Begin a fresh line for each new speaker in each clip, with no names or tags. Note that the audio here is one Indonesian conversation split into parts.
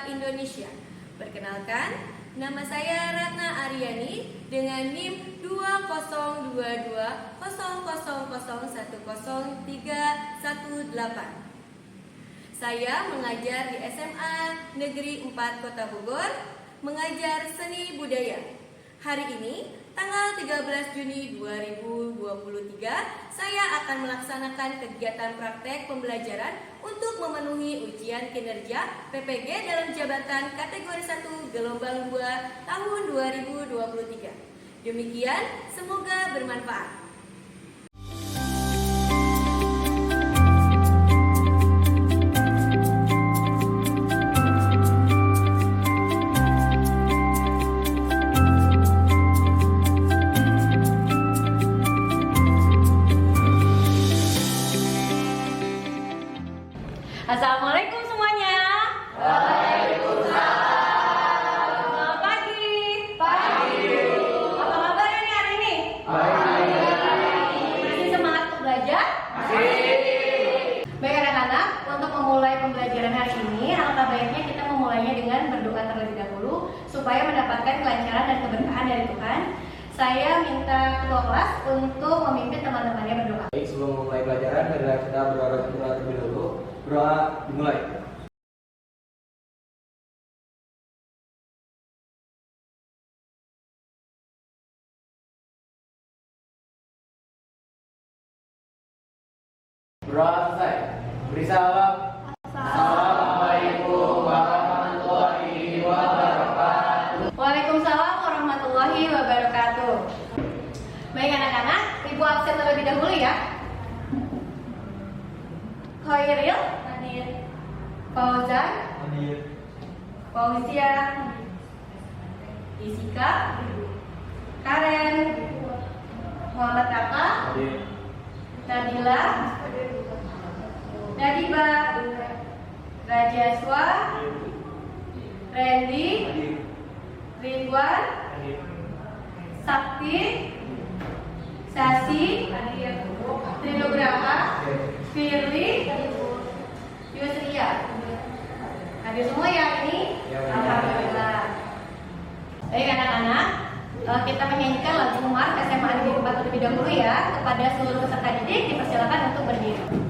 Indonesia. Perkenalkan, nama saya Ratna Aryani dengan NIM 20220000103118. Saya mengajar di SMA Negeri 4 Kota Bogor, mengajar seni budaya. Hari ini, tanggal 13 Juni 2023, saya akan melaksanakan kegiatan praktek pembelajaran untuk memenuhi ujian kinerja PPG dalam jabatan kategori 1 gelombang 2 tahun 2023. Demikian, semoga bermanfaat.
Assalamualaikum semuanya.
Waalaikumsalam.
Selamat pagi.
Pagi.
Apa kabarnya nih hari ini?
Baik.
Masih semangat untuk belajar?
Masih.
Baik anak-anak, untuk memulai pembelajaran hari ini, alangkah baiknya kita memulainya dengan berdoa terlebih dahulu supaya mendapatkan kelancaran dan keberkahan dari Tuhan. Saya minta ketua kelas untuk memimpin teman-temannya berdoa.
Baik, sebelum memulai pelajaran, marilah kita berdoa terlebih dahulu. Berdoa dimulai. Berdoa selesai. Beri salam. Assalamualaikum warahmatullahi wabarakatuh.
Waalaikumsalam warahmatullahi wabarakatuh. Baik anak-anak, ibu absen terlebih dahulu ya. Khairil, hadir. Fauzan,
Hadir.
Fauzia, Jessica, Karen, Muhammad Raka,
Hadir.
Nabila, Nadiba, Rajaswa, Randy,
Hadir.
Ridwan,
Hadir.
Sakti, Sasi, Trinugraha, Firly, Yusria. Hadir semua ya ini?
Ya, Bu.
Alhamdulillah. Baik anak-anak, kita menyanyikan lagu Mark SMA Negeri 4 terlebih dahulu ya. Kepada seluruh peserta didik dipersilakan untuk berdiri.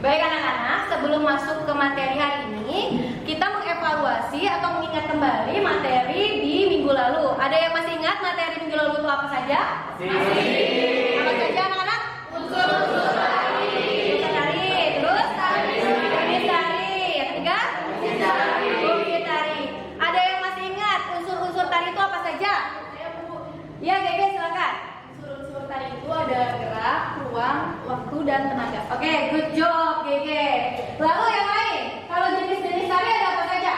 Baik anak-anak, sebelum masuk ke materi hari ini, kita mengevaluasi atau mengingat kembali materi di minggu lalu. Ada yang masih ingat materi minggu lalu itu apa saja?
Masih.
Apa saja anak-anak? Unsur-unsur tari. Terus? Jenis tari. Yang ketiga? Fungsi tari. Ada yang masih ingat unsur-unsur tari itu apa saja? Ya, Gege silakan. Unsur-unsur tari itu ada gerak, ruang, waktu, dan tenaga. Oke, good job, Gege. Lalu yang lain, kalau jenis-jenis tari ada apa saja?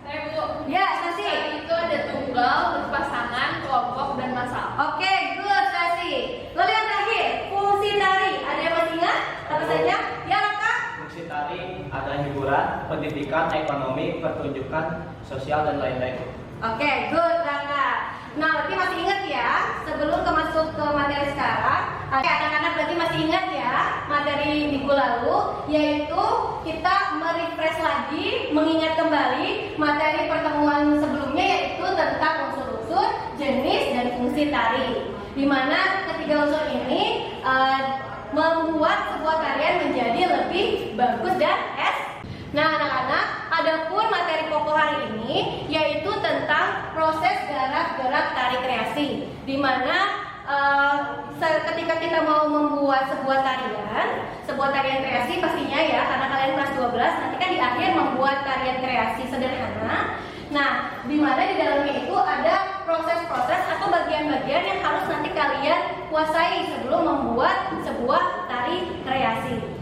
Saya Bu.
Ya, Sasi.
Tari itu ada tunggal, berpasangan, kelompok, dan massal.
Oke, good, Sasi. Lalu yang terakhir, fungsi tari. Ada yang masih ingat? Apa saja? Ya, Raka.
Fungsi tari ada hiburan, pendidikan, ekonomi, pertunjukan, sosial, dan lain-lain.
Oke, good, Raka. Nah, berarti masih ingat ya, sebelum masuk ke materi sekarang. Oke, anak-anak berarti masih ingat ya materi minggu lalu, yaitu kita merefresh lagi, mengingat kembali materi pertemuan sebelumnya, yaitu tentang unsur-unsur jenis dan fungsi tari. Di mana ketiga unsur ini membuat sebuah tarian menjadi lebih bagus dan Nah, anak-anak, adapun materi pokok hari ini yaitu tentang proses gerak-gerak tari kreasi, di mana ketika kita mau membuat sebuah tarian kreasi pastinya ya, karena kalian kelas 12 nanti kan di akhir membuat tarian kreasi sederhana. Nah, di mana di dalamnya itu ada proses-proses atau bagian-bagian yang harus nanti kalian kuasai sebelum membuat sebuah tari kreasi.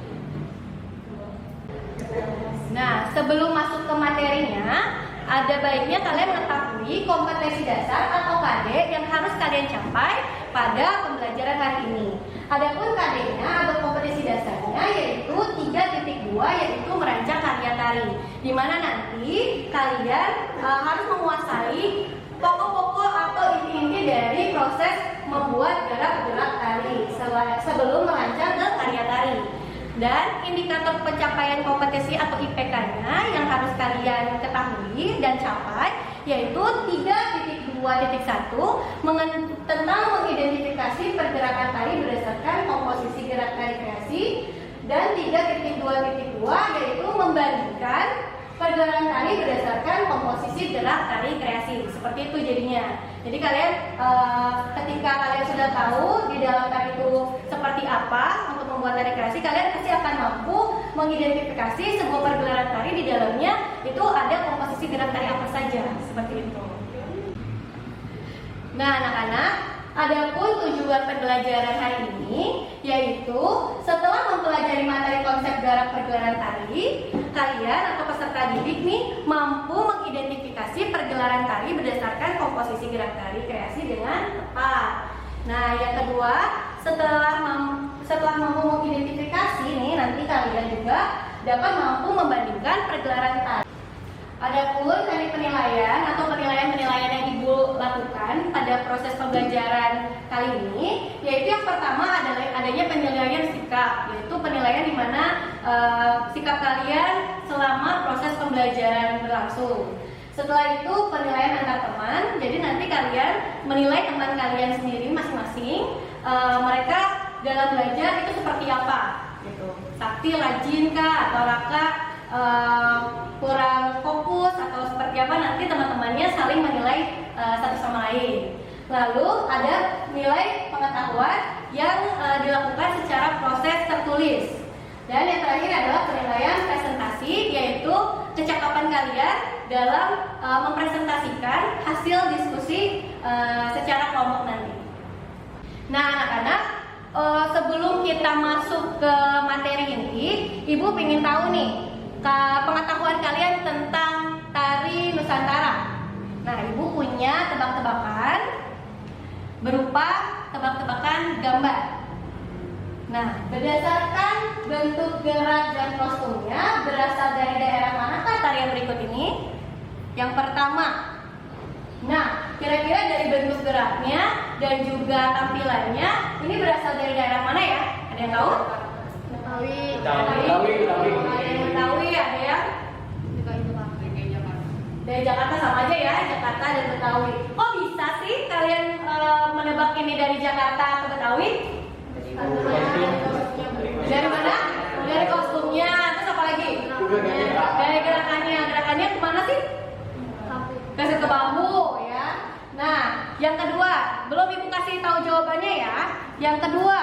Nah, sebelum masuk ke materinya, ada baiknya kalian mengetahui kompetensi dasar atau KD yang harus kalian capai pada pembelajaran hari ini. Adapun KD-nya atau kompetensi dasarnya yaitu 3.2, yaitu merancang karya tari, di mana nanti kalian harus menguasai pokok-pokok atau inti-inti dari proses membuat gerak-gerak tari sebelum merancang ke karya tari. Dan indikator pencapaian kompetensi atau IPK-nya yang harus kalian ketahui dan capai yaitu 3.2.1 tentang mengidentifikasi pergerakan tari berdasarkan komposisi gerak tari kreasi, dan 3.2.2 yaitu membandingkan pergerakan tari berdasarkan komposisi gerak tari kreasi. Seperti itu jadinya. Jadi kalian ketika kalian sudah tahu di dalam tari itu seperti apa untuk membuat tari kreasi, kalian pasti akan mampu mengidentifikasi sebuah pergerakan tari di dalamnya itu ada komposisi gerak tari apa saja. Seperti itu. Nah, anak-anak, adapun tujuan pembelajaran hari ini yaitu setelah mempelajari materi konsep gerak pergerakan tari, kalian atau peserta didik nih mampu mengidentifikasi pergerakan tari berdasarkan komposisi gerak tari kreasi dengan tepat. Nah, yang kedua, setelah mampu mengidentifikasi nih, nanti kalian juga dapat mampu membandingkan pergerakan tari. Adapun dari penilaian atau penilaian-penilaian yang Ibu lakukan pada proses pembelajaran kali ini, yaitu yang pertama adalah adanya penilaian sikap, yaitu penilaian di mana sikap kalian selama proses pembelajaran berlangsung. Setelah itu penilaian antar teman, jadi nanti kalian menilai teman kalian sendiri masing-masing, mereka dalam belajar itu seperti apa, gitu. Sakti, rajin kah, atau Raka kurang fokus atau seperti apa, nanti teman-temannya saling menilai satu sama lain. Lalu ada nilai pengetahuan yang dilakukan secara proses tertulis. Dan yang terakhir adalah penilaian presentasi, yaitu kecakapan kalian dalam mempresentasikan hasil diskusi secara kelompok nanti. Nah, anak-anak, sebelum kita masuk ke materi inti, Ibu ingin tahu nih pengetahuan kalian tentang tari Nusantara. Nah, Ibu punya tebak-tebakan berupa tebak-tebakan gambar. Nah, berdasarkan bentuk gerak dan kostumnya, berasal dari daerah manakah tarian berikut ini? Yang pertama, nah, kira-kira dari bentuk geraknya dan juga tampilannya, ini berasal dari daerah mana ya? Ada yang tahu? Betawi, ada yang? Dari Jakarta sama aja ya, Jakarta dan Betawi. Kok bisa sih kalian menebak ini dari Jakarta ke Betawi? Dari mana? Dari kostumnya. Terus apa lagi? Dari gerakannya. Gerakannya kemana sih? Kasih ke bambu ya. Nah, yang kedua, belum Ibu kasih tahu jawabannya ya. Yang kedua,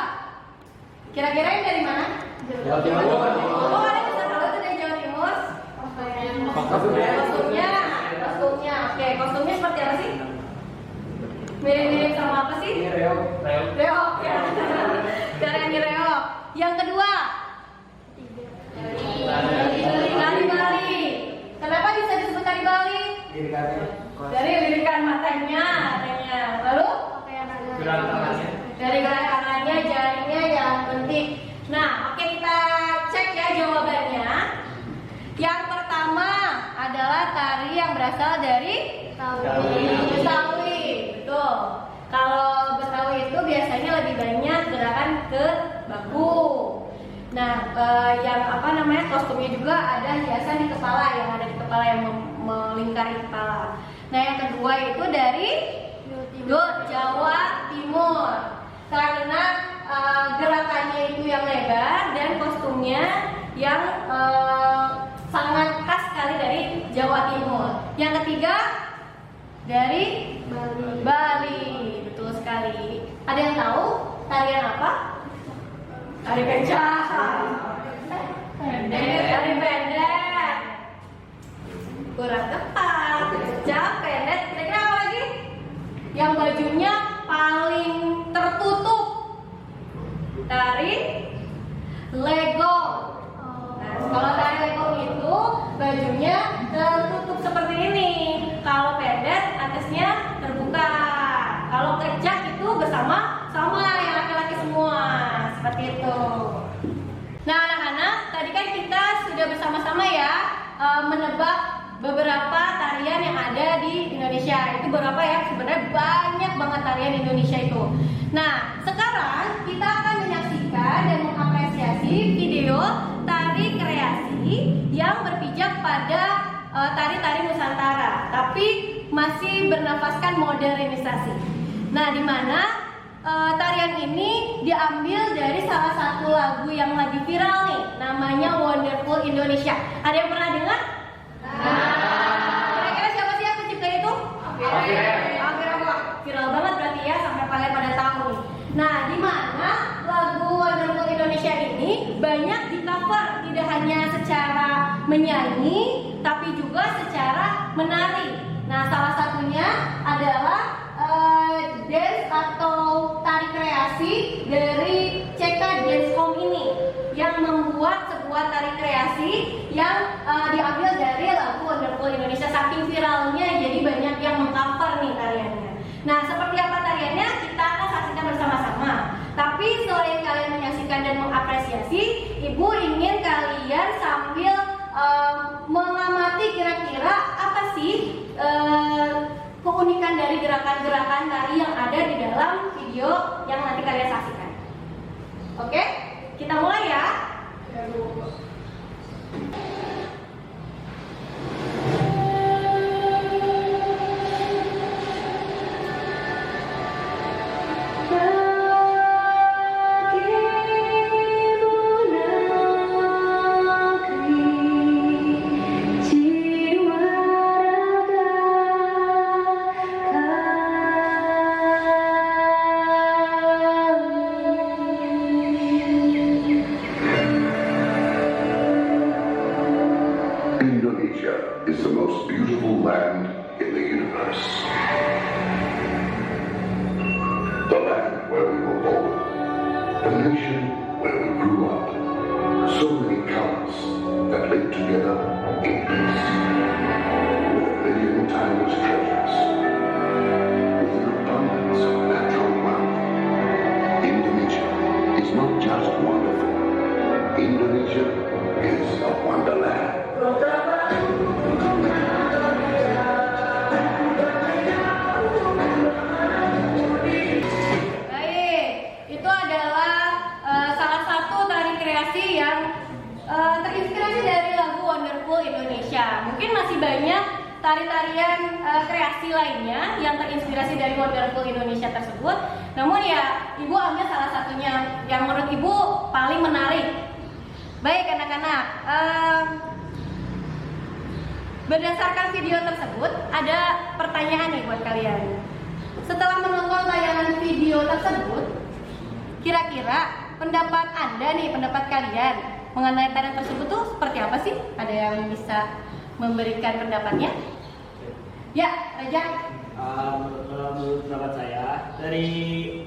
kira-kira ini dari mana?
Jawa Timur.
Oh, ada bisa tahu itu dari Jawa Timur? Kostumnya. Oke, kostumnya seperti apa sih? Mirip-mirip sama apa sih? Reok ya. Dari reok. Yang kedua, tari Bali. Kenapa bisa disebut tari Bali? Dari lirikan matanya. Lalu? Dari gerak tangannya, jarinya yang penting. Nah, oke, kita cek ya jawabannya. Yang pertama adalah tari yang berasal dari Betawi. Betul. Kalau Betawi itu biasanya lebih banyak gerakan ke bahu. Nah, yang kostumnya juga ada hiasan di kepala, yang melingkari kepala. Nah, yang kedua itu dari Jawa Timur. Karena gerakannya itu yang lebar dan kostumnya yang sangat khas sekali dari Jawa Timur. Yang ketiga dari Bali. Betul sekali. Ada yang tahu tarian apa? Tari kencang. Tari pendek. Kurang tepat. Kencang, pendek. Kira-kira apa lagi? Yang bajunya paling tertutup. Tari Lego. Nah, kalau tari Lego itu bajunya tertutup seperti ini. Kalau pendek atasnya terbuka. Kalau kecak itu bersama yang laki-laki semua. Seperti itu. Nah, anak-anak, tadi kan kita sudah bersama-sama ya menebak beberapa tarian yang ada di Indonesia. Itu berapa ya? Sebenarnya banyak banget tarian Indonesia itu. Nah, sekarang kita akan menyaksikan dan mengapresiasi video tari kreasi yang berpijak pada tari-tari Nusantara, tapi masih bernafaskan modernisasi. Nah, di mana tarian ini diambil dari salah satu lagu yang lagi viral nih, namanya Wonderful Indonesia. Ada yang pernah dengar? Kira-kira siapa sih yang pencipta itu? Viral banget berarti ya, sampai kalian pada tahu nih. Nah, di mana lagu Wonderful Indonesia ini banyak di cover, tidak hanya secara menyanyi, tapi juga secara menari. Nah, salah satunya adalah dance atau tari kreasi dari CK Dancecom ini yang membuat sebuah tari kreasi yang diambil dari lagu Wonderful Indonesia. Saking viralnya, jadi banyak yang mengcover nih tariannya. Nah, seperti apa tariannya kita akan saksikan bersama-sama. Tapi selain kalian menyaksikan dan mengapresiasi, Ibu ingin kalian sambil mengamati kira-kira apa sih keunikan dari gerakan-gerakan tari yang ada di dalam video yang nanti kalian saksikan. Oke, kita mulai ya.
Indonesia is the most beautiful land in the universe. The land where we were born. The nation where we grew up. So many colors that live together in peace. With a million timeless treasures. With an abundance of natural wealth. Indonesia is not just wonderful. Indonesia is a wonderland.
Baik, itu adalah salah satu tari kreasi yang terinspirasi dari lagu Wonderful Indonesia. Mungkin masih banyak tari-tarian kreasi lainnya yang terinspirasi dari Wonderful Indonesia tersebut. Namun ya, Ibu ambil salah satunya yang menurut Ibu paling menarik. Baik anak-anak, berdasarkan video tersebut ada pertanyaan nih buat kalian. Setelah menonton tayangan video tersebut, kira-kira pendapat Anda nih, pendapat kalian mengenai tarian tersebut tuh seperti apa sih? Ada yang bisa memberikan pendapatnya? Ya, Raja.
Menurut pendapat saya, dari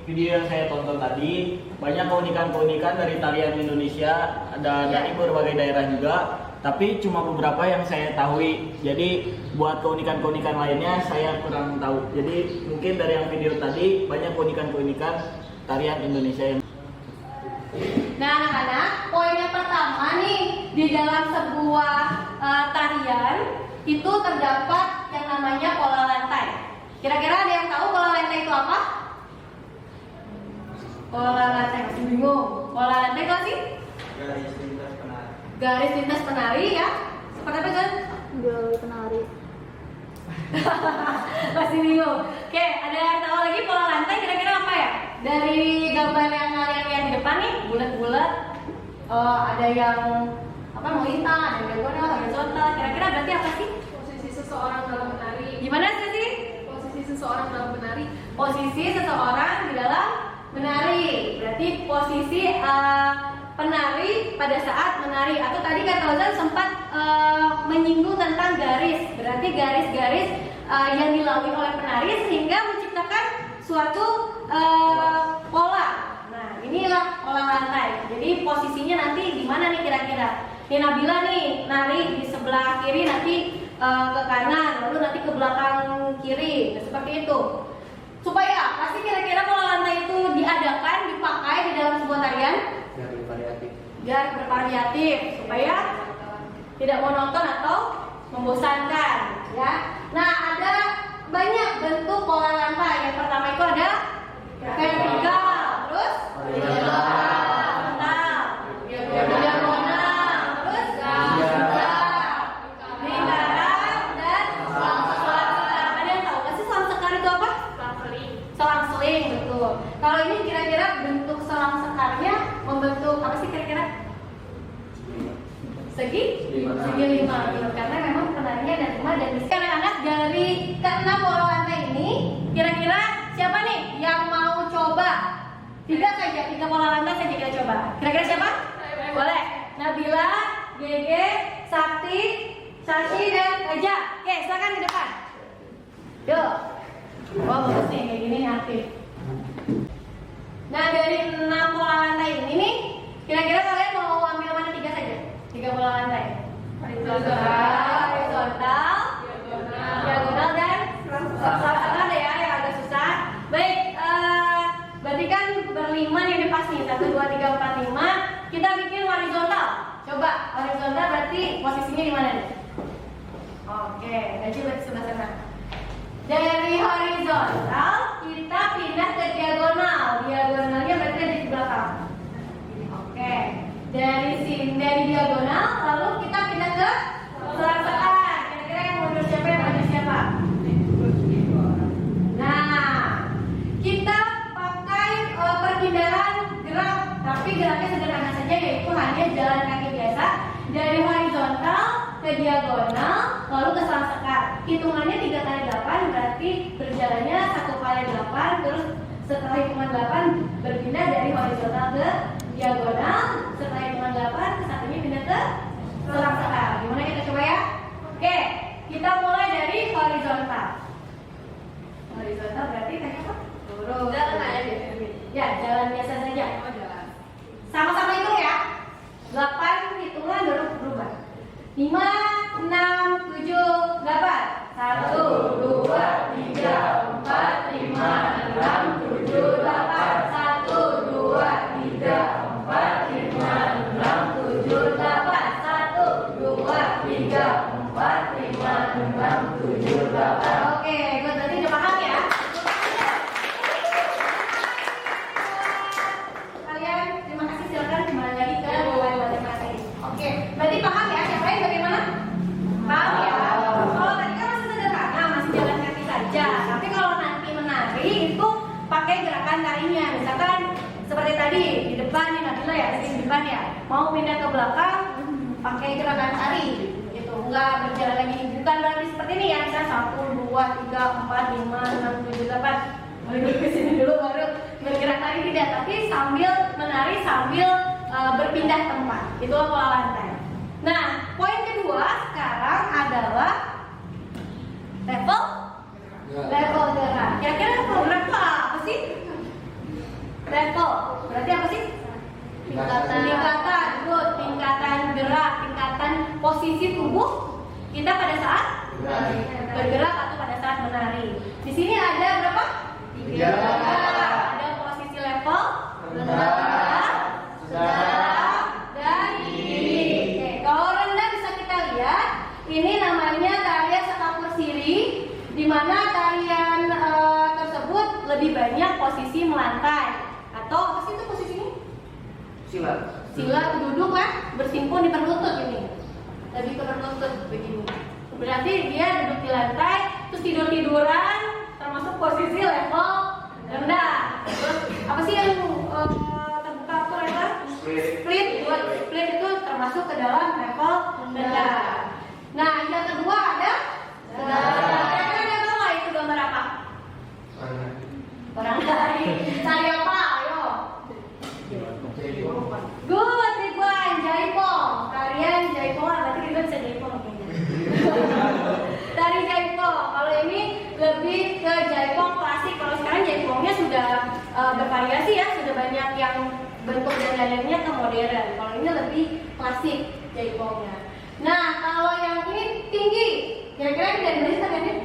video yang saya tonton tadi, banyak keunikan-keunikan dari tarian Indonesia dan dari berbagai daerah juga, tapi cuma beberapa yang saya tahu. Jadi buat keunikan-keunikan lainnya saya kurang tahu. Jadi mungkin dari yang video tadi banyak keunikan-keunikan tarian Indonesia yang...
Nah anak-anak, poin yang pertama nih, di dalam sebuah tarian itu terdapat yang namanya pola lantai. Kira-kira ada yang tahu pola lantai itu apa? Pola lantai, masih bingung. Pola lantai itu apa sih?
Garis lintas penari.
Garis lintas penari ya. Seperti apa kan?
Garis penari.
Masih bingung. Oke, ada yang tahu lagi pola lantai kira-kira apa ya? Dari gambar yang kalian lihat di depan nih, bulat-bulat. Ada yang apa melintang, ada yang diagonal, horizontal. Kira-kira berarti apa sih?
Posisi seseorang dalam menari.
Gimana sih?
Posisi seseorang dalam menari.
Posisi seseorang di dalam menari. Berarti posisi penari pada saat menari. Atau tadi Kak Tauzan sempat menyinggung tentang garis. Berarti garis-garis yang dilalui oleh penari sehingga menciptakan suatu pola. Nah, inilah pola lantai. Jadi posisinya nanti di mana nih kira-kira? Nih Nabila nih nari di sebelah kiri, nanti ke kanan, lalu nanti ke belakang kiri. Nah, seperti itu. Supaya apa sih kira-kira pola lantai itu diadakan, dipakai di dalam sebuah tarian? Biar bervariatif, supaya tidak monoton atau membosankan, ya. Nah, ada banyak bentuk pola lantai. Yang pertama itu ada vertikal, terus horizontal, diagonal, terus lingkaran dan selang sekar. Ada yang tahu nggak sih selang sekar itu apa? Selang seling, betul. Kalau ini kira-kira bentuk selang sekarnya membentuk apa sih kira-kira? Segi lima, gitu. Karena memang penarinya ada 5 dan anak-anak dari keenam pola lantai ini, kira-kira siapa nih yang mau coba? 3 saja, 3 pola lantai saja kita coba. Kira-kira siapa? Boleh. Nabila, Gege, Sakti, Sashi dan Eja. Oke, silakan di depan. Yuk. Wah, bagus nih, kayak gini aktif. Nah, dari 6 pola lantai ini nih, kira-kira kalian mau ambil mana 3 saja? 3 pola lantai. Horizontal, diagonal dan selang ya, yang agak susah. Baik, berarti kan berlima nih di pas nih. 1, 2, 3, 4, 5. Kita bikin horizontal. Coba horizontal berarti posisinya di mana nih? Oke, Gaji berarti sebelah sana. Dari horizontal kita pindah ke diagonal. Diagonalnya berarti ada di belakang. Oke. Dari sini, dari diagonal, lalu kita pindah ke selang sekar. Kira-kira yang mundur siapa, yang maju siapa? Nah, kita pakai perpindahan gerak, tapi geraknya sederhana saja, yaitu hanya jalan kaki biasa dari horizontal ke diagonal, lalu ke selang sekar. Hitungannya 3 kali 8, berarti berjalannya 1 kali 8, terus setelah hitungan 8 berpindah dari horizontal ke diagonal, setelah hitungan 8 satunya pindah ke selang sekar. Gimana kita coba ya? Oke, kita mulai dari horizontal. Horizontal berarti kayak apa? Lurus.
Jalan aja.
Ya, jalan biasa saja. Sama-sama hitung ya. 8 hitungan baru berubah. 5, 6, 7, 8. 1, 2, 3, 4, 5, 6, 7, 8. 1, 2, 3, 4, 5, 6, 7, 8. 1, 2, 3, 4, 5, 6, 7, 8. Oke, gue tadi udah paham ya. Kalian terima kasih, silakan kembali lagi ke ruang masing-masing. Oke, berarti paham ya? Yang lain bagaimana? Paham ya? Kalau tadi kan masih sederhana, masih jalan kaki saja. Tapi kalau nanti menari itu pakai gerakan tarinya. Misalkan seperti tadi di depan nih Nabila ya, tadi di depan ya. Mau pindah ke belakang, pakai gerakan tari. Gitu, enggak berjalan lagi. Bukan berarti seperti ini ya, misalnya 1, 2, 3, 4, 5, 6, 7, 8. Balik ke sini dulu baru bergerak tari, tidak. Tapi sambil menari, sambil berpindah tempat. Itulah pola lantai. Nah, poin kedua sekarang adalah level gerak. Kira-kira level gerak itu apa sih? Level berarti apa sih? Tingkatan, good. Tingkatan gerak, tingkatan posisi tubuh kita pada saat bergerak atau pada saat menari. Di sini ada berapa? 3. Ada posisi level, rendah, sedang, dan tinggi. Oke, kalau rendah bisa kita lihat, ini namanya tarian sekapur siri, di mana tarian tersebut lebih banyak posisi melantai. Atau apa sih itu posisinya? Sila duduk lah, bersimpun di perlutut ini. Lebih ke perlutut begini. Berarti dia duduk di lantai, terus tiduran, termasuk posisi level rendah. Terus apa sih yang terbuka tuh level? Split. Buat split itu termasuk ke dalam level rendah. Nah, yang kedua ada kira-kira dia tahu nggak itu gambar apa? Orang tari. Tari apa? Ayo. Good, Ridwan. Jaipong. Tarian Jaipong. Berarti kita bisa Jaipong. Tari Jaipong. Kalau ini lebih ke Jaipong klasik. Kalau sekarang Jaipongnya sudah bervariasi ya, sudah banyak yang bentuk dan dandannya ke modern. Kalau ini lebih klasik Jaipongnya. Nah, kalau yang ini tinggi. Kira-kira ini dari mana sih tariannya?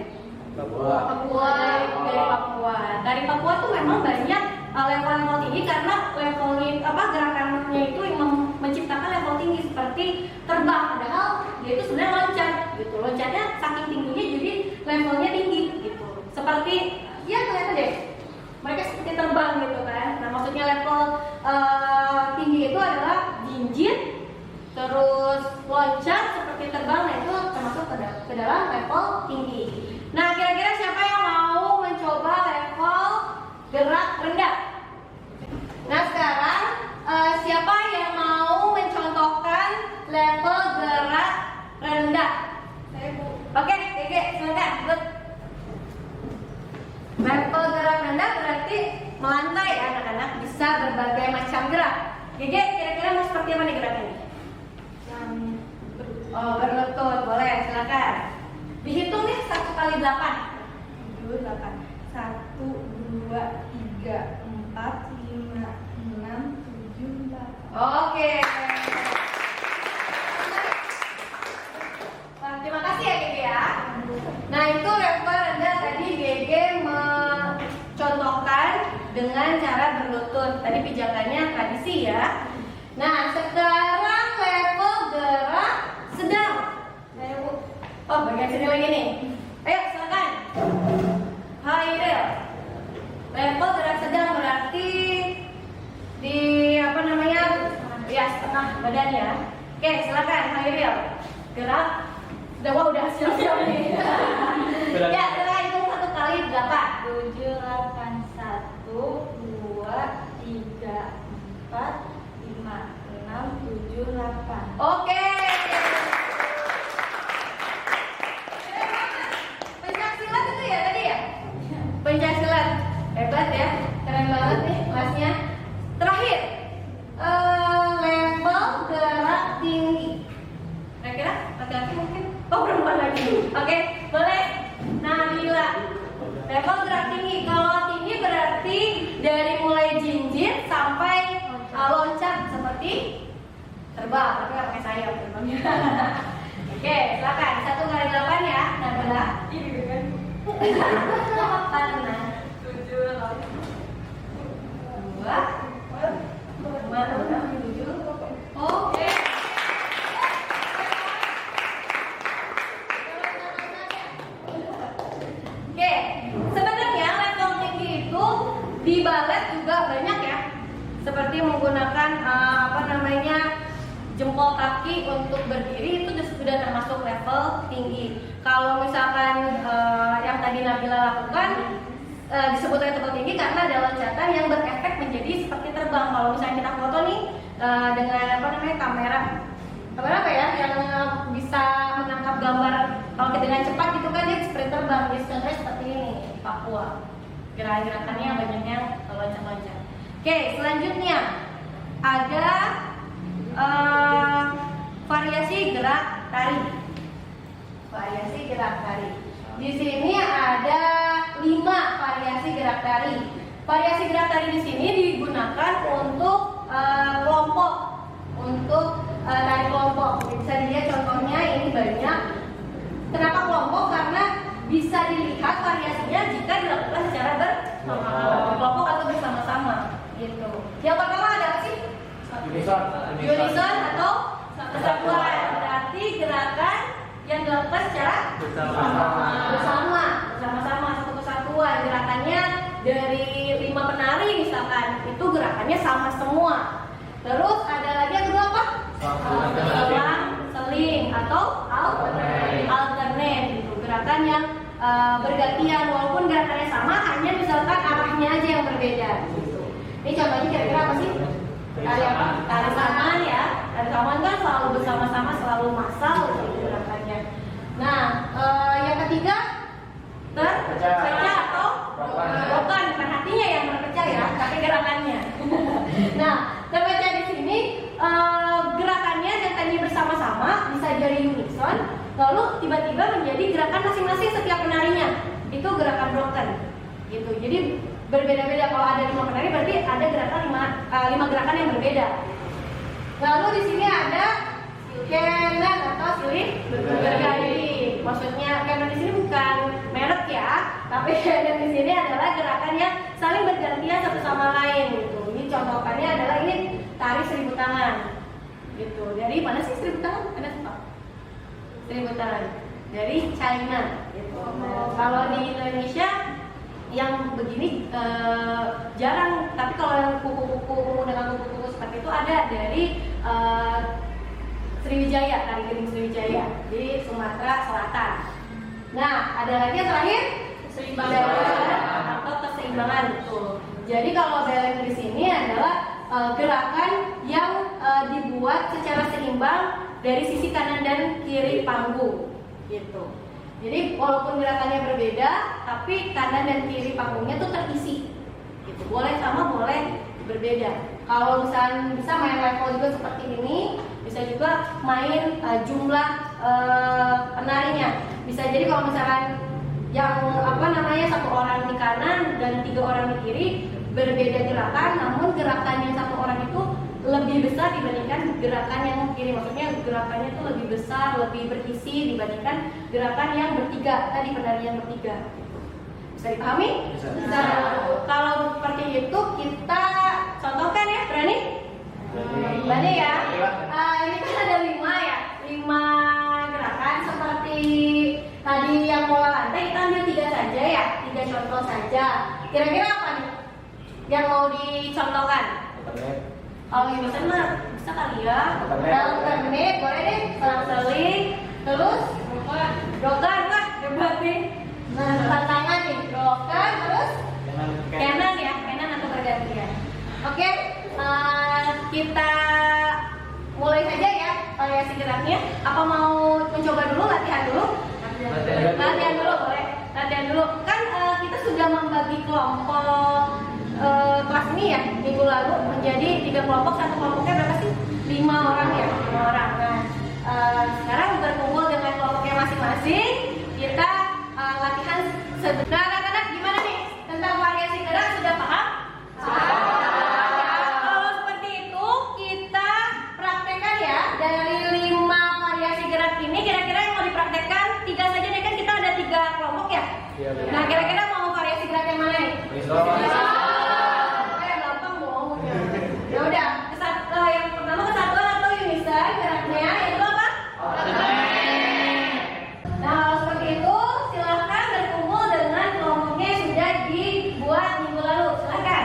Papua. Dari Papua. Dari Papua tuh memang banyak level-level tinggi karena levelnya gerakannya itu yang menciptakan level tinggi seperti terbang, padahal dia itu sebenarnya loncat gitu. Loncatnya saking tingginya jadi levelnya tinggi gitu. Seperti ya kelihatan deh. Mereka seperti terbang gitu kan. Nah, maksudnya level tinggi itu adalah jinjit, terus loncat seperti terbang, nah itu termasuk ke dalam level tinggi. Nah, kira-kira siapa yang mau mencoba level gerak rendah? Nah, sekarang siapa yang mau mencontohkan level gerak rendah? Oke, Gege, silakan. Good. Level gerak rendah berarti melantai ya, anak-anak, bisa berbagai macam gerak. Gege, kira-kira mau seperti apa nih gerakannya? Berlutut, boleh, silakan. Dihitung nih 1 kali 8. 1, 2, 3, 4, 5, 6, 7, 8. Oke. Terima kasih ya Gege ya. Nah, itu level rendah tadi Gege mencontohkan dengan cara berlutut. Tadi pijakannya tradisi ya. Nah, sekarang level gerak sedang. Oh, bagian sini lagi nih. Ayo, silakan. Hairil. Level gerak sedang berarti di ya setengah badan ya. Oke, silakan Hairil. Gerak. Udah siap-siap nih. Ya, silakan hitung 1 kali 8. 7, 8, 1, 2, 3, 4, 5, 6, 7, 8. Oke. Pencaksilat itu ya tadi ya? Pencaksilat. Hebat ya. Keren banget nih kelasnya. Terakhir. Level gerak tinggi. Kira-kira laki-laki mungkin? Oh, perempuan lagi. Oke, boleh. Nabila. Level gerak tinggi. Kalau tinggi berarti dari mulai jinjit sampai loncat seperti terbang, tapi nggak pakai sayap terbangnya. Oke, silakan 1 kali 8 ya, Nabila. Ini kan. 8, 7, 2, 5, 6, 7. Oke. Oke, sebenarnya level tinggi itu di balet juga banyak ya. Seperti menggunakan jempol kaki untuk berdiri itu sudah termasuk level tinggi. Kalau misalkan yang tadi Nabila lakukan disebut level tinggi karena ada loncatan yang berefek menjadi seperti terbang. Kalau misalnya kita foto nih dengan kamera apa ya yang bisa menangkap gambar kalau dengan cepat gitu kan dia seperti terbang. Jadi contohnya seperti ini di Papua. Gerakannya banyaknya loncat-loncat. Oke, selanjutnya ada variasi gerak tari. Variasi gerak tari. Di sini ada 5 variasi gerak tari. Variasi gerak tari di sini digunakan untuk kelompok, untuk tari kelompok. Bisa dilihat contohnya ini banyak. Kenapa kelompok? Karena bisa dilihat variasinya jika dilakukan secara berkelompok atau bersama-sama. Gitu. Yang pertama ada apa sih? Unison atau kesatuan. Berarti gerakan yang dilakukan secara bersama-sama satu kesatuan. Gerakannya dari 5 penari misalkan, itu gerakannya sama semua. Terus ada lagi yang kedua apa? Selang, seling atau alternate gitu. Gerakan yang bergantian walaupun gerakannya sama, hanya misalkan arahnya aja yang berbeda. Gitu. Ini contohnya kira-kira apa sih? Tari apa? Tari saman ya. Tari saman kan selalu bersama-sama, selalu massal gitu gerakannya. Nah, yang ketiga terpecah atau bukan hatinya yang terpecah ya, tapi gerakannya. Nah, terpecah di sini gerakannya dan tadi bersama-sama bisa jadi unison, lalu tiba-tiba menjadi gerakan masing-masing setiap penarinya. Itu gerakan broken. Gitu. Jadi berbeda-beda. Kalau ada 5 penari berarti ada gerakan 5 gerakan yang berbeda. Lalu di sini ada canon atau silih berganti. Maksudnya canon di sini bukan merek ya, tapi canon di sini adalah gerakan yang saling bergantian satu sama lain. Gitu. Ini contohnya adalah ini tari 1000 tangan. Gitu. Dari mana sih 1000 tangan? Ada apa? 1000 tangan. Dari China. Gitu. Kalau di Indonesia yang begini jarang, tapi kalau yang kuku-kuku dengan kuku-kuku seperti itu ada dari Sriwijaya, tari Gering Sriwijaya di Sumatera Selatan. Nah, ada lagi yang terakhir keseimbangan atau keseimbangan betul. Jadi kalau balance di sini adalah gerakan yang dibuat secara seimbang dari sisi kanan dan kiri panggung, gitu. Jadi walaupun gerakannya berbeda, tapi kanan dan kiri panggungnya tuh terisi. Gitu. Boleh sama, boleh berbeda. Kalau misalnya bisa main level juga seperti ini, bisa juga main jumlah penarinya. Bisa jadi kalau misalkan yang satu orang di kanan dan 3 orang di kiri berbeda gerakan, namun gerakan yang satu orang itu lebih besar dibandingkan gerakan yang kiri. Maksudnya gerakannya itu lebih besar, lebih berisi dibandingkan gerakan yang bertiga tadi, penari yang bertiga. Bisa dipahami? Bisa. Kalau seperti itu kita contohkan ya, berani? Berani ya? Ini kan ada 5 ya, 5 gerakan seperti tadi yang bola lantai. Kita ambil 3 saja ya, 3 contoh saja. Kira-kira apa nih yang mau dicontohkan? Kalau yang bisa mah bisa kali ya. Alternate boleh deh, selang-seling. Terus broken, wah hebat nih. Nah, tantangan nih, broken terus canon ya, canon atau bergantian. Oke, kita mulai saja ya variasi geraknya. Apa mau mencoba dulu, latihan dulu? Latihan dulu boleh. Latihan dulu. Kan kita sudah membagi kelompok kelas ini ya minggu lalu menjadi 3 kelompok. Satu kelompoknya berapa sih? 5 orang ya, 5 orang. Nah, sekarang berkumpul dengan kelompoknya masing-masing. Kita latihan sebentar. Nah, anak-anak gimana nih tentang variasi gerak, sudah paham? Kalau seperti itu kita praktekkan ya. Dari 5 variasi gerak ini kira-kira yang mau dipraktekkan 3 saja deh, kan kita ada 3 kelompok ya. Nah, kira-kira mau variasi gerak yang mana nih? Ya udah, yang pertama kesatuan atau unison geraknya itu apa? Nah, kalau seperti itu silahkan berkumpul dengan kelompoknya yang sudah dibuat minggu lalu. Silahkan.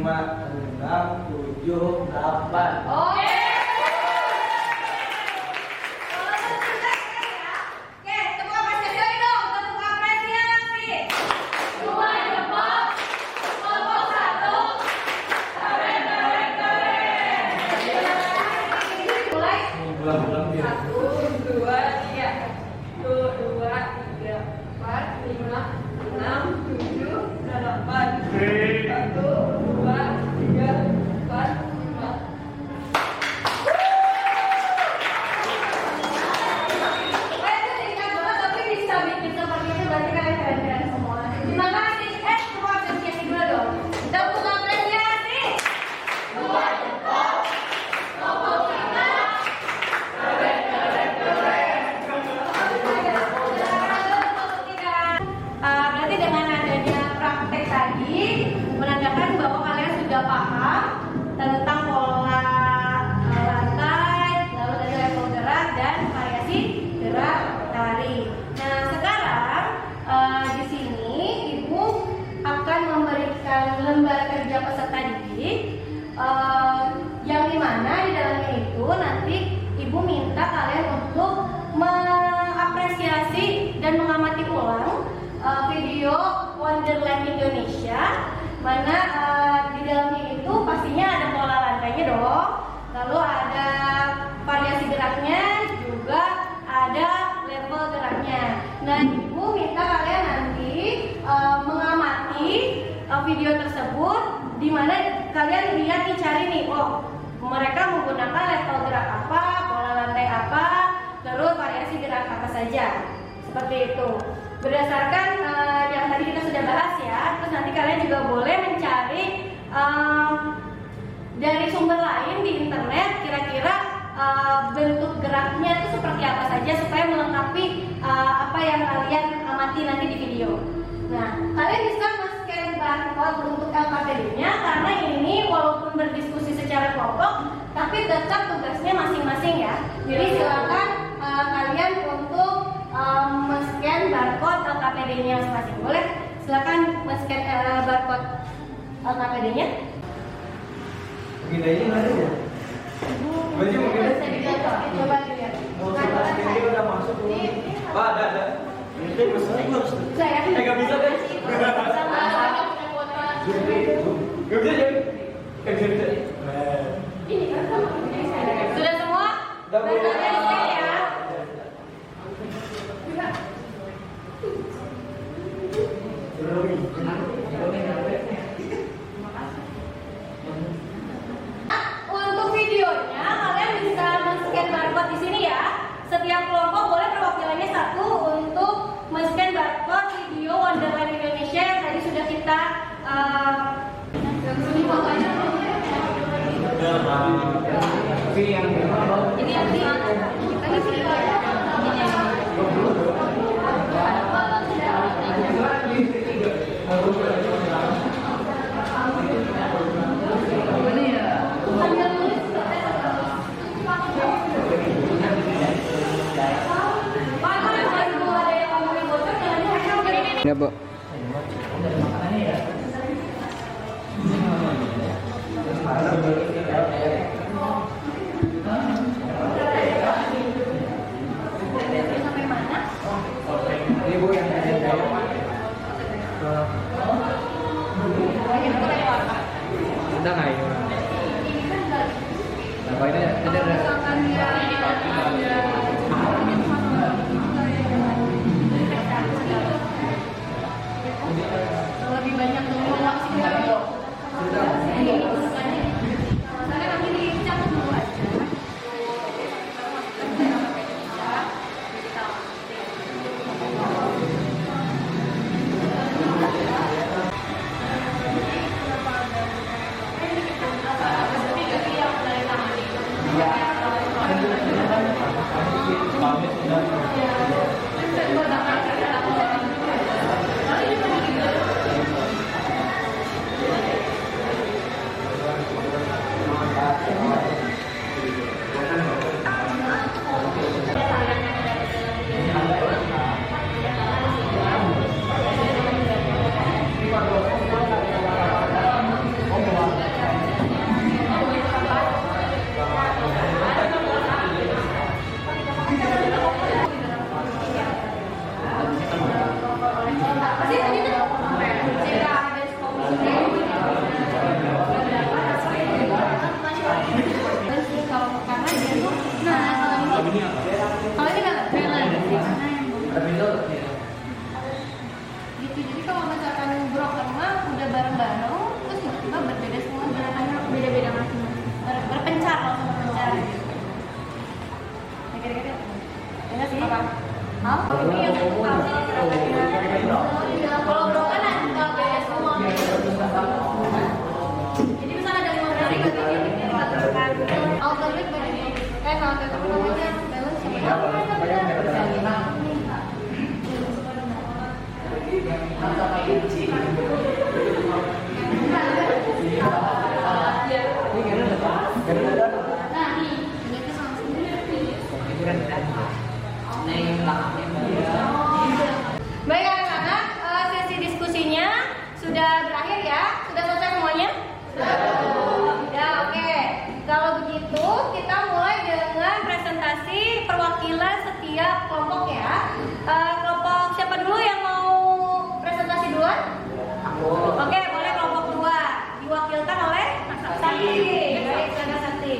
6, 7, 8.
Oke. Oke, tepuk apresiasi lagi dong. Tepuk apresiasi. Dua jempol, kelompok 1. Keren. Mulai.
Pulang-pulang dia.
1, 2, 3. 1, 2, 3, 4, 5, 6, 7, 8. 1, 2, 3, 4, 5.
Itu singkat banget tapi bisa bikin seperti itu, berarti kalian keren-keren semua. Terima kasih. Tepuk apresiasi dulu dong. Tepuk apresiasi. Dua jempol, kelompok 5. Berarti dengan adanya praktek tadi menandakan bahwa kalian sudah paham tentang pola lantai, lalu tadi level gerak dan variasi gerak tari. Nah sekarang di sini ibu akan memberikan lembar kerja peserta didik yang dimana di dalamnya itu nanti ibu minta kalian untuk mengapresiasi dan mengamati ulang video Wonderland Indonesia, mana di dalamnya itu pastinya ada pola lantainya dong, lalu ada variasi geraknya, juga ada level geraknya. Nah ibu minta kalian nanti mengamati video tersebut, di mana kalian lihat nih, cari nih, oh mereka menggunakan level gerak apa, pola lantai apa, lalu variasi gerak apa saja, seperti itu. Berdasarkan yang tadi kita sudah bahas ya, terus nanti kalian juga boleh mencari bentuk geraknya itu seperti apa saja supaya melengkapi apa yang kalian amati nanti di video. Nah, kalian bisa men-scan barcode untuk LKPD-nya karena ini walaupun berdiskusi secara kelompok, tapi tetap tugasnya masing-masing ya. Jadi silakan kalian untuk men-scan barcode LKPD-nya masing-masing. Boleh? Silakan men-scan barcode LKPD-nya.
Mungkin ini nggak ada ya? Baju mungkin ada?
Coba dilihat.
Ini udah masuk belum? Pak, ada. Ini pesannya harus.
Saya
Nggak bisa deh. Nggak bisa jadi. Nggak bisa.
Sudah semua?
Udah, Bu.
Barcode-nya di-scan ya. Untuk videonya kalian bisa men-scan barcode di sini ya. Setiap kelompok boleh perwakilannya satu untuk men-scan barcode video Wonderland Indonesia yang tadi sudah kita ini fotonya.
Tapi yang
Ini yang di
Ya, Bu.
sampai mana?
ini Bu yang udah nggak ini? Apa ini?
Lebih banyak dulu langsung karena nanti dicatat dulu aja. Gitu, jadi kalau misalkan broker mah udah bareng-bareng, terus tiba-tiba berbeda semua gerakannya beda-beda masing-masing, berpencar langsung berpencar gitu. Nah, kira-kira ya nggak sih? Apa? Ini yang gerakannya. Kalau broker kan ada beda semua. Jadi misalnya ada 5 berarti kan alternate bagi alternate namanya balance sama. Baik anak-anak, sesi diskusinya sudah berakhir ya? Sudah selesai semuanya? Sudah, oke. Kalau begitu kita mulai dengan presentasi perwakilan setiap kelompok ya. Kelompok siapa dulu yang mau presentasi duluan? Oke, boleh kelompok 2 diwakilkan oleh Sakti. Baik, silakan Sakti.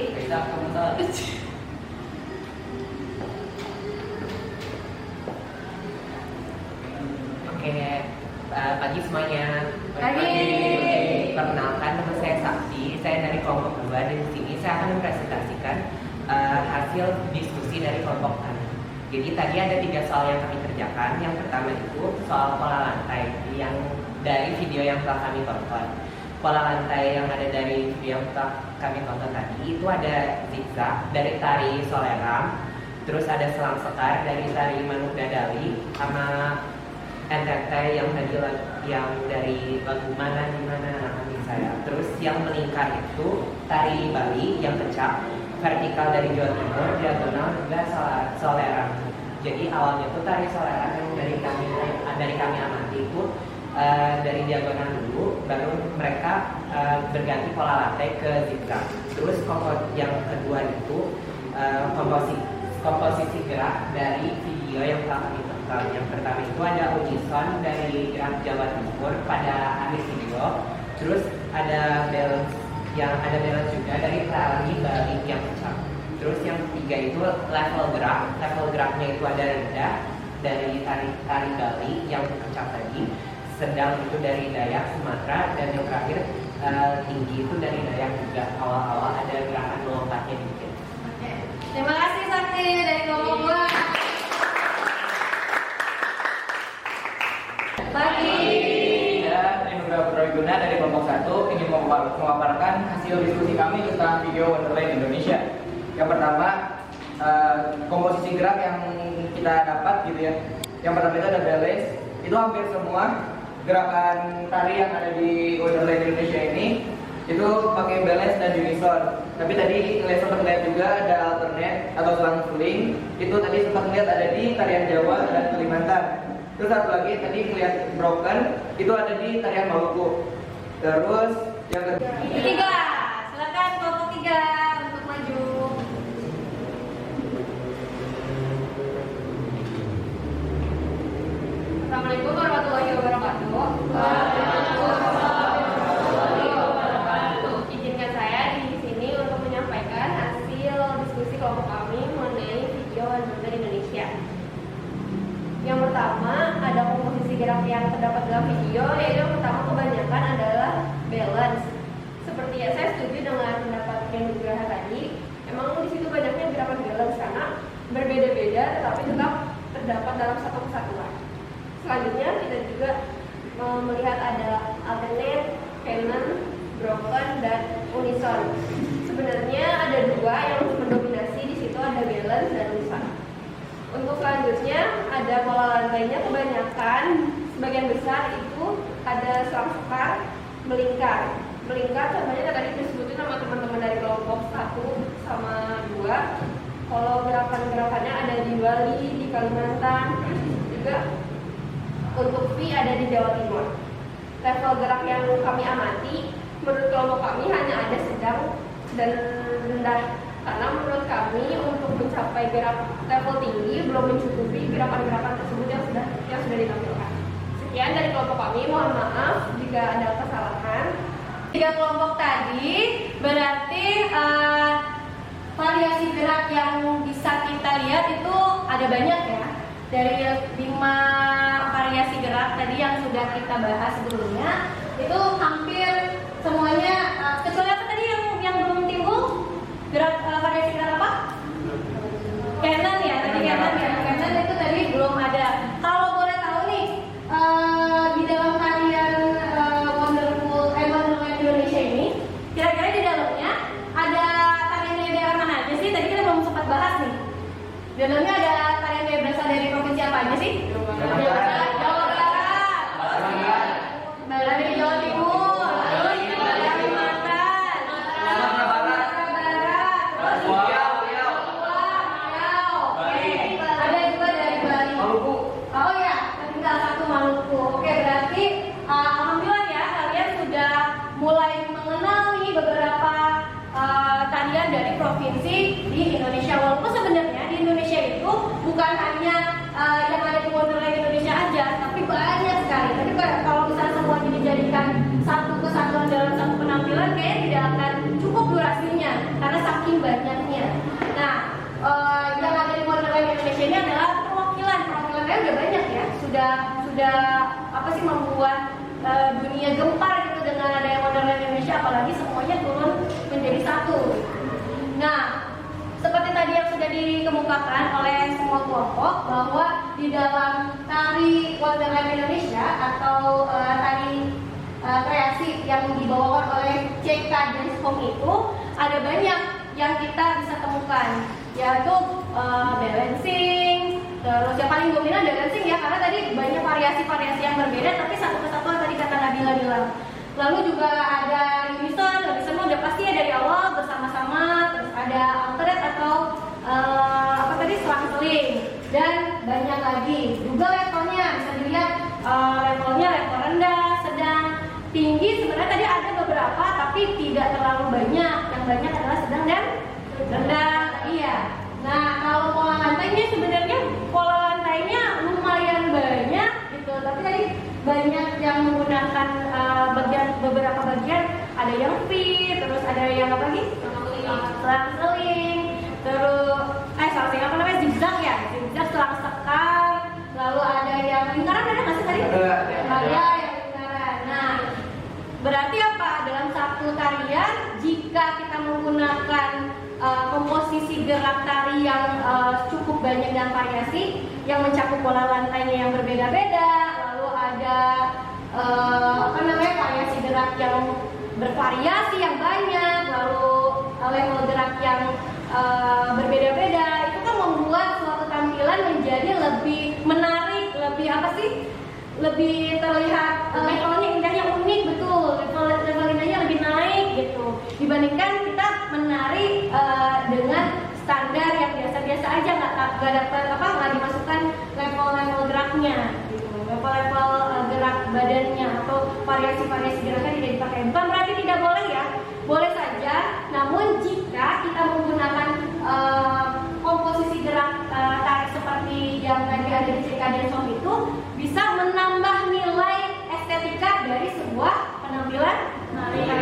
Oke, pagi semuanya.
Pagi.
Perkenalkan, nama saya Sakti. Saya dari kelompok 2 dan di sini saya akan mempresentasikan hasil diskusi dari kelompok kami. Jadi tadi ada 3 soal yang kami kerjakan. Yang pertama itu soal pola lantai yang dari video yang telah kami tonton. Pola lantai yang ada dari video yang telah kami tonton tadi itu ada zigzag dari tari Soleram, terus ada selang sekar dari tari Manuk Dadali, sama NTT yang tadi yang dari lagu Mana di Mana Hati Saya. Terus yang melingkar itu tari Bali yang kecak, vertikal dari Jawa Timur, diagonal juga Soleram. Jadi awalnya itu tari Soleram yang dari kami amati itu dari diagonal dulu, baru mereka berganti pola latte ke zigzag. Terus yang kedua itu komposisi gerak dari video yang telah kami tonton. Yang pertama itu ada unison dari gerak Jawa Timur pada akhir video. Terus ada balance juga dari tari Bali yang kecak. Terus yang ketiga itu level geraknya itu ada rendah dari tari Bali yang kecak tadi, sedang itu dari Dayak Sumatera, dan yang terakhir tinggi itu dari Dayak juga. Awal-awal ada gerakan melompatnya dikit.
Oke. Terima kasih Sakti dari kelompok 2. Pagi.
Dan Indra Prawiguna dari kelompok 1 ingin memaparkan hasil diskusi kami tentang video Wonderland Indonesia. Yang pertama, komposisi gerak yang kita dapat gitu ya. Yang pertama itu ada balance. Itu hampir semua gerakan tari yang ada di Wonderland Indonesia ini itu pakai balance dan unison. Tapi tadi sempat lihat juga ada alternate atau selang suling. Itu tadi sempat lihat ada di tarian Jawa dan Kalimantan. Terus satu lagi tadi melihat broken itu ada di tarian Maluku. Terus yang
Ketiga, silakan kelompok 3 untuk maju.
Assalamualaikum warahmatullahi wabarakatuh. Izinkan saya di sini untuk menyampaikan hasil diskusi kelompok kami mengenai video Wonderland Indonesia. Yang pertama, ada komposisi gerak yang terdapat dalam video, yaitu yang pertama kebanyakan adalah balance. Seperti ya, saya setuju dengan pendapat yang Nugraha tadi. Emang di situ banyaknya gerakan balance karena berbeda-beda, tetapi tetap terdapat dalam satu kesatuan. Selanjutnya kita juga melihat ada alternate, canon, broken, dan unison. Sebenarnya ada dua yang mendominasi di situ, ada balance dan unison. Untuk selanjutnya ada pola lantainya, kebanyakan sebagian besar itu ada selang sekar, melingkar. Melingkar contohnya tadi disebutin sama teman-teman dari kelompok 1 sama 2. Kalau gerakan-gerakannya ada di Bali, di Kalimantan, juga untuk V ada di Jawa Timur. Level gerak yang kami amati menurut kelompok kami hanya ada sedang dan rendah. Karena menurut kami untuk mencapai gerak level tinggi belum mencukupi gerakan-gerakan tersebut yang sudah ditampilkan. Sekian dari kelompok kami, mohon maaf jika ada kesalahan.
3 kelompok tadi berarti variasi gerak yang bisa kita lihat itu ada banyak ya. Dari 5 variasi gerak tadi yang sudah kita bahas sebelumnya, itu hampir semuanya kecuali apa tadi yang belum timbul? Gerak variasi gerak apa? Canon ya, tadi canon ya. Canon itu tadi belum ada. Kalau boleh tahu nih, di dalam tarian Wonderland Indonesia ini, kira-kira di dalamnya ada tarian dari daerah mana aja sih? Tadi kita belum sempat bahas nih. Di dalamnya ada tarian yang berasal dari provinsi apa aja sih? Jawa Barat, dari Jawa Timur, terus dari Kalimantan, Sumatera Barat, ada juga dari Bali.
Maluku.
Oh ya, tinggal 1 Maluku. Oke, berarti alhamdulillah ya kalian sudah mulai mengenali beberapa tarian dari provinsi di Indonesia. Walaupun sebenarnya di Indonesia itu bukan hanya yang ada di Wonderland Indonesia aja, tapi banyak sekali. Tapi kalau misalnya semuanya dijadikan satu kesatuan dalam satu penampilan, kayaknya tidak akan cukup durasinya karena saking banyaknya. Nah, yang ada di Wonderland Indonesia ini adalah perwakilannya udah banyak ya, sudah apa sih membuat dunia gempar gitu dengan adanya Wonderland Indonesia, apalagi semuanya turun menjadi satu. Nah, seperti tadi yang sudah dikemukakan oleh semua kelompok bahwa di dalam tari Wonderland Indonesia atau tari kreasi yang dibawakan oleh CK Dance Home itu ada banyak yang kita bisa temukan, yaitu balancing, terus yang paling dominan balancing ya, karena tadi banyak variasi-variasi yang berbeda, tapi satu kesatuan tadi kata Nabila bilang. Lalu juga ada unison udah pasti ya dari awal bersama-sama, terus ada alternate atau selang-seling, dan banyak lagi. Juga levelnya bisa dilihat, levelnya level rendah, sedang, tinggi. Sebenarnya tadi ada beberapa tapi tidak terlalu banyak. Yang banyak adalah sedang dan rendah tadi ya. Nah, kalau pola lantainya sebenarnya pola lantainya lumayan banyak gitu. Tapi tadi banyak yang menggunakan beberapa bagian, ada yang V, terus ada yang apa lagi? Selang-seling, terus selang-seling apa namanya? Zigzag ya, zigzag, selang-sekar, lalu ada yang lingkaran, ada nggak sih tadi? Ada yang lingkaran. Nah, berarti apa? Dalam satu tarian, jika kita menggunakan komposisi gerak tari yang cukup banyak dan variasi, yang mencakup pola lantainya yang berbeda-beda, lalu ada variasi gerak yang bervariasi yang banyak, lalu level gerak yang berbeda-beda, itu kan membuat suatu tampilan menjadi lebih menarik, lebih terlihat levelnya indahnya unik, betul, level indahnya lebih naik gitu, dibandingkan kita menari dengan standar yang biasa-biasa aja, nggak dimasukkan level-level geraknya gitu, level-level gerak badannya atau variasi-variasi geraknya tidak dipakai. Bukan berarti tidak boleh ya, boleh saja, namun jika kita menggunakan komposisi gerak tarik seperti yang tadi ada di CKD Song itu, bisa menambah nilai estetika dari sebuah penampilan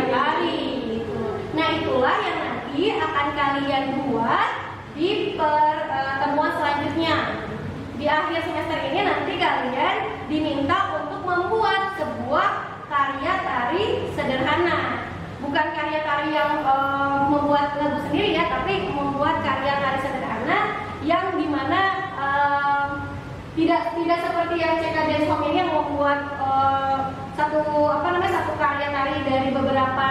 tari gitu. Nah, itulah yang nanti akan kalian buat di pertemuan selanjutnya. Di akhir semester ini nanti kalian diminta untuk membuat sebuah karya tari sederhana. Bukan karya tari yang membuat lagu sendiri ya, tapi membuat karya tari sederhana yang dimana tidak seperti yang CK Dance Home ini yang membuat satu karya tari dari beberapa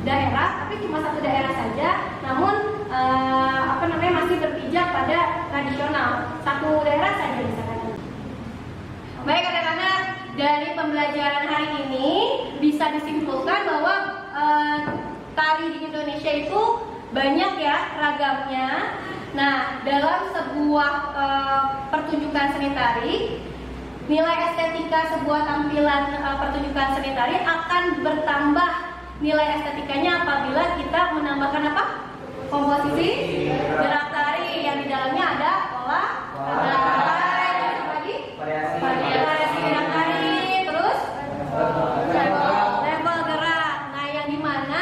daerah, tapi cuma satu daerah saja, namun masih berpijak pada tradisional, satu daerah saja misalkan. Baik anak-anak, dari pembelajaran hari ini bisa disimpulkan bahwa tari di Indonesia itu banyak ya ragamnya. Nah, dalam sebuah pertunjukan seni tari, nilai estetika sebuah tampilan pertunjukan seni tari akan bertambah nilai estetikanya apabila kita menambahkan apa? Komposisi gerak tari yang di dalamnya ada pola lantai, apa lagi? Variasi gerak tari, terus level gerak. Nah, yang dimana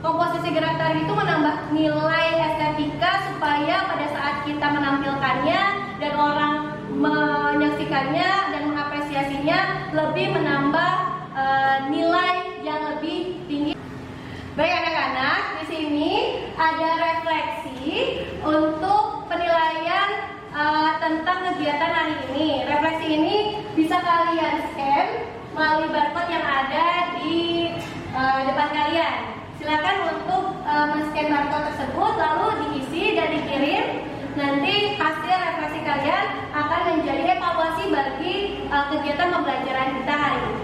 komposisi gerak tari itu menambah nilai estetika supaya pada saat kita menampilkannya dan orang menyaksikannya dan mengapresiasinya lebih menambah nilai yang lebih tinggi. Baik anak-anak, di sini ada refleksi untuk penilaian tentang kegiatan hari ini. Refleksi ini bisa kalian scan melalui barcode yang ada di depan kalian. Silakan untuk men-scan barcode tersebut lalu diisi dan dikirim. Nanti hasil refleksi kalian akan menjadi evaluasi bagi kegiatan pembelajaran kita hari ini.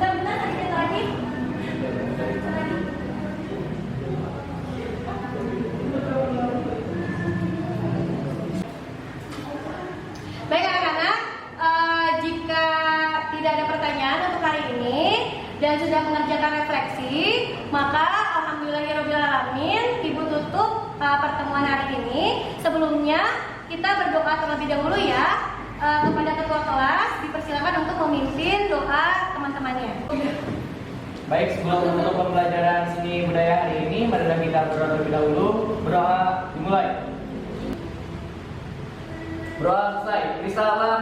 Bentar, kita lagi. Baik anak-anak, jika tidak ada pertanyaan untuk hari ini dan sudah mengerjakan refleksi, maka alhamdulillahirobbilalamin, Ibu tutup pertemuan hari ini. Sebelumnya kita berdoa terlebih dahulu ya. Kepada ketua kelas dipersilakan untuk memimpin doa teman-temannya.
Baik, sebelum menutup pembelajaran seni budaya hari ini, marilah kita berdoa terlebih dahulu. Berdoa dimulai. Berdoa selesai. Risalah.